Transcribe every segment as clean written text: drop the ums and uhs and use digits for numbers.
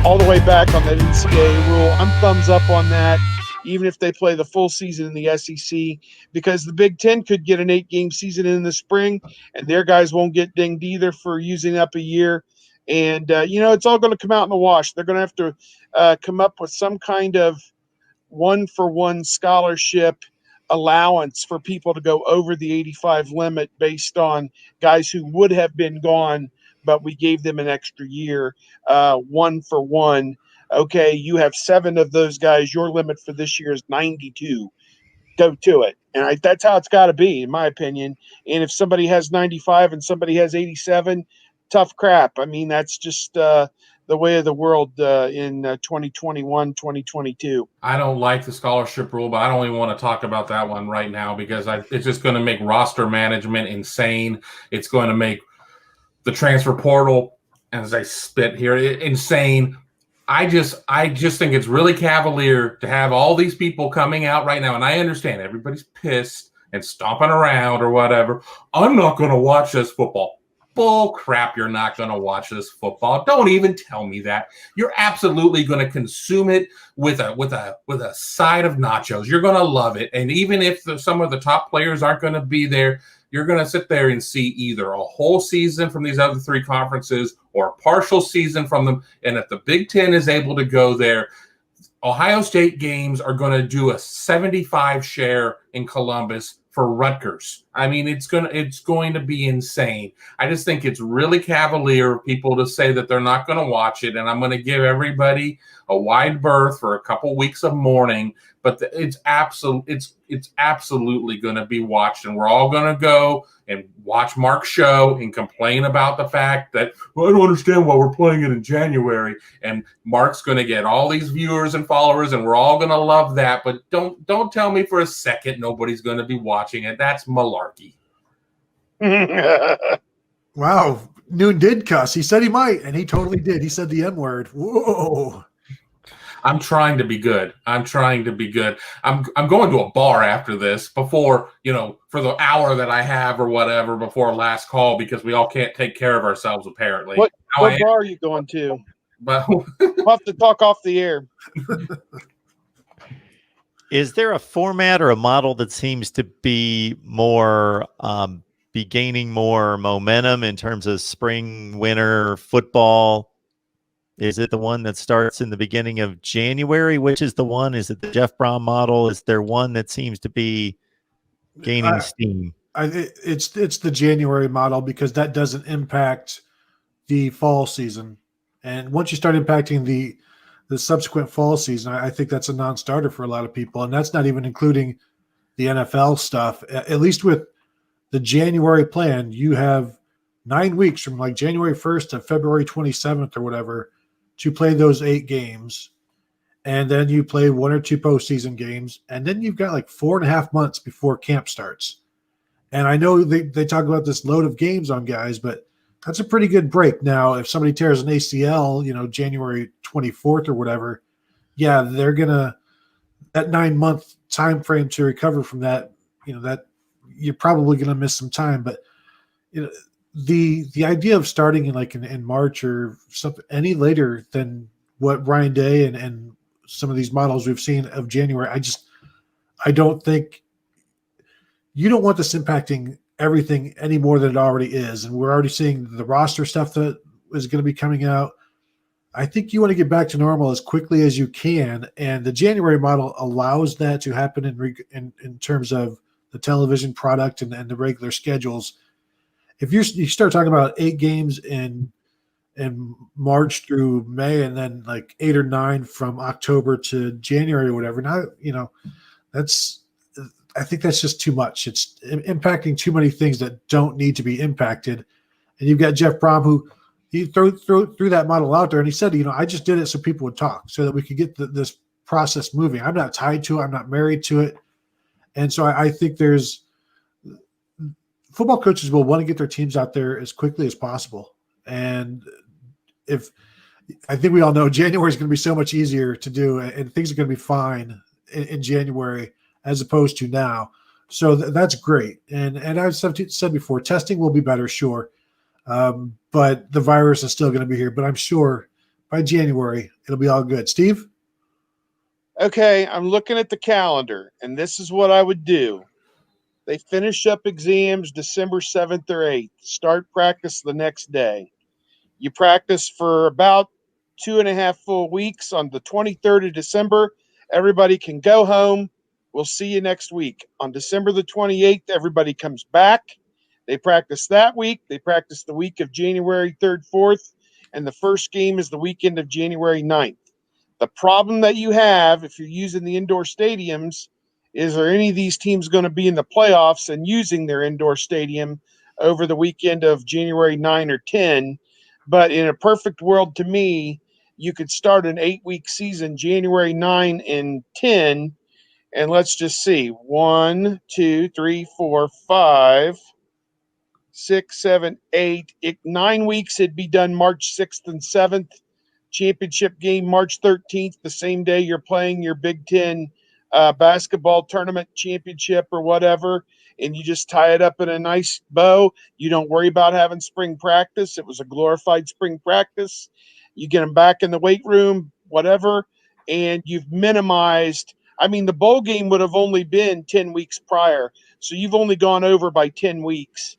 all the way back on that NCAA rule. I'm thumbs up on that, even if they play the full season in the SEC, because the Big Ten could get an 8-game season in the spring, and their guys won't get dinged either for using up a year. And, it's all going to come out in the wash. They're going to have to come up with some kind of one-for-one scholarship allowance for people to go over the 85 limit based on guys who would have been gone, but we gave them an extra year, one for one. Okay, you have 7 of those guys. Your limit for this year is 92. Go to it. And that's how it's got to be, in my opinion. And if somebody has 95 and somebody has 87, tough crap. I mean, that's just the way of the world in 2021, 2022. I don't like the scholarship rule, but I don't even want to talk about that one right now because it's just going to make roster management insane. It's going to make the transfer portal, as I spit here, insane. I just think it's really cavalier to have all these people coming out right now, and I understand everybody's pissed and stomping around or whatever. I'm not going to watch this football. Bull crap, you're not going to watch this football. Don't even tell me that. You're absolutely going to consume it with a side of nachos. You're going to love it. And even if some of the top players aren't going to be there, you're going to sit there and see either a whole season from these other 3 conferences or a partial season from them. And if the Big Ten is able to go there, Ohio State games are going to do a 75 share in Columbus for Rutgers. I mean, it's going to be insane. I just think it's really cavalier of people to say that they're not going to watch it, and I'm going to give everybody a wide berth for a couple weeks of mourning. But it's absolutely going to be watched, and we're all going to go and watch Mark's show and complain about the fact that, well, I don't understand why we're playing it in January. And Mark's going to get all these viewers and followers, and we're all going to love that. But don't tell me for a second nobody's going to be watching it. That's malarkey. Wow. Noon did cuss. He said he might, and he totally did. He said the N-word. Whoa. I'm trying to be good. I'm going to a bar after this before, for the hour that I have or whatever before last call, because we all can't take care of ourselves apparently. What bar are you going to? But we'll have to talk off the air. Is there a format or a model that seems to be more gaining more momentum in terms of spring, winter football? Is it the one that starts in the beginning of January? Which is the one? Is it the Jeff Brom model? Is there one that seems to be gaining steam? It's the January model because that doesn't impact the fall season. And once you start impacting the subsequent fall season, I think that's a non-starter for a lot of people. And that's not even including the NFL stuff. At least with the January plan, you have 9 weeks from like January 1st to February 27th or whatever to play those 8 games. And then you play 1 or 2 postseason games. And then you've got like 4.5 months before camp starts. And I know they talk about this load of games on guys, but that's a pretty good break. Now, if somebody tears an ACL, January 24th or whatever, yeah, they're going to – that 9-month time frame to recover from that, that you're probably going to miss some time. But, the idea of starting in March or something any later than what Ryan Day and some of these models we've seen of January, I don't think you don't want this impacting everything any more than it already is. And we're already seeing the roster stuff that is going to be coming out. I think you want to get back to normal as quickly as you can. And the January model allows that to happen in terms of the television product and the regular schedules. If you start talking about 8 games in March through May, and then like 8 or 9 from October to January or whatever, now I think that's just too much. It's impacting too many things that don't need to be impacted. And you've got Jeff Brom, who he threw that model out there, and he said, I just did it so people would talk, so that we could get this process moving. I'm not tied to it. I'm not married to it. And so I think football coaches will want to get their teams out there as quickly as possible. And I think we all know January is going to be so much easier to do, and things are going to be fine in January as opposed to now. So that's great. And I've said before, testing will be better, sure. But the virus is still going to be here. But I'm sure by January, it'll be all good. Steve? Okay, I'm looking at the calendar, and this is what I would do. They finish up exams December 7th or 8th. Start practice the next day. You practice for about 2.5 full weeks. On the 23rd of December, everybody can go home. We'll see you next week. On December the 28th, everybody comes back. They practice that week. They practice the week of January 3rd, 4th, and the first game is the weekend of January 9th. The problem that you have if you're using the indoor stadiums is, are any of these teams going to be in the playoffs and using their indoor stadium over the weekend of January 9 or 10? But in a perfect world, to me, you could start an 8-week season January 9 and 10. And let's just see. 1, 2, 3, 4, 5, 6, 7, 8. 9 weeks, it'd be done March 6th and 7th. Championship game March 13th, the same day you're playing your Big Ten basketball tournament championship or whatever, and you just tie it up in a nice bow. You don't worry about having spring practice. It was a glorified spring practice. You get them back in the weight room, whatever, and you've minimized. I mean, the bowl game would have only been 10 weeks prior, so you've only gone over by 10 weeks,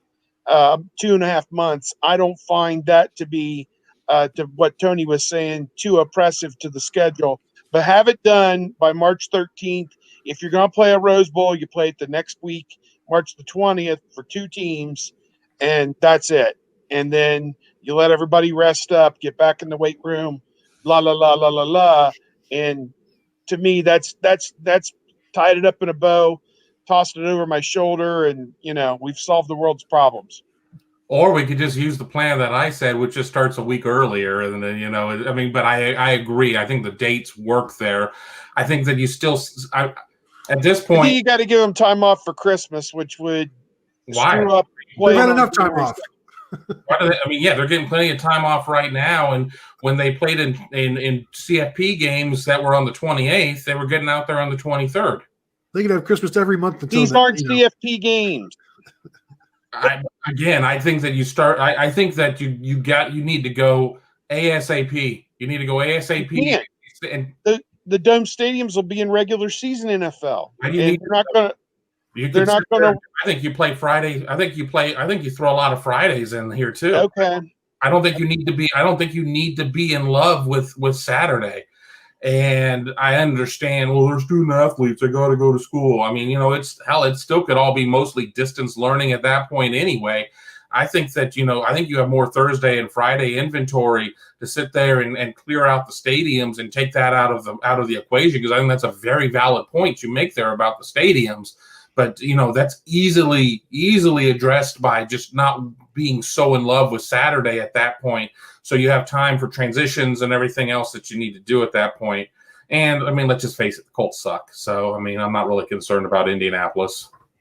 2.5 months. I don't find that to be to what Tony was saying, too oppressive to the schedule. But have it done by March 13th. If you're going to play a Rose Bowl, you play it the next week, March the 20th, for 2 teams, and that's it. And then you let everybody rest up, get back in the weight room, la la la la la la. And to me, that's tied it up in a bow, tossed it over my shoulder, and we've solved the world's problems. Or we could just use the plan that I said, which just starts a week earlier. And then, I mean, but I agree. I think the dates work there. I think that you still, at this point, I think you got to give them time off for Christmas, which would screw up. They've had enough time off. They're getting plenty of time off right now. And when they played in CFP games that were on the 28th, they were getting out there on the 23rd. They could have Christmas every month. These aren't CFP games. I think that you start. I think that you need to go ASAP. You need to go ASAP. And the dome stadiums will be in regular season NFL. And they're not going to. I think you play Friday. I think you throw a lot of Fridays in here too. Okay. I don't think you need to be in love with Saturday. And I understand, well, they're student athletes. They got to go to school. I mean, it still could all be mostly distance learning at that point anyway. I think that, I think you have more Thursday and Friday inventory to sit there and clear out the stadiums and take that out of the equation, because I think that's a very valid point you make there about the stadiums. But, that's easily addressed by just not being so in love with Saturday at that point. So you have time for transitions and everything else that you need to do at that point. And, I mean, let's just face it, the Colts suck. So, I mean, I'm not really concerned about Indianapolis.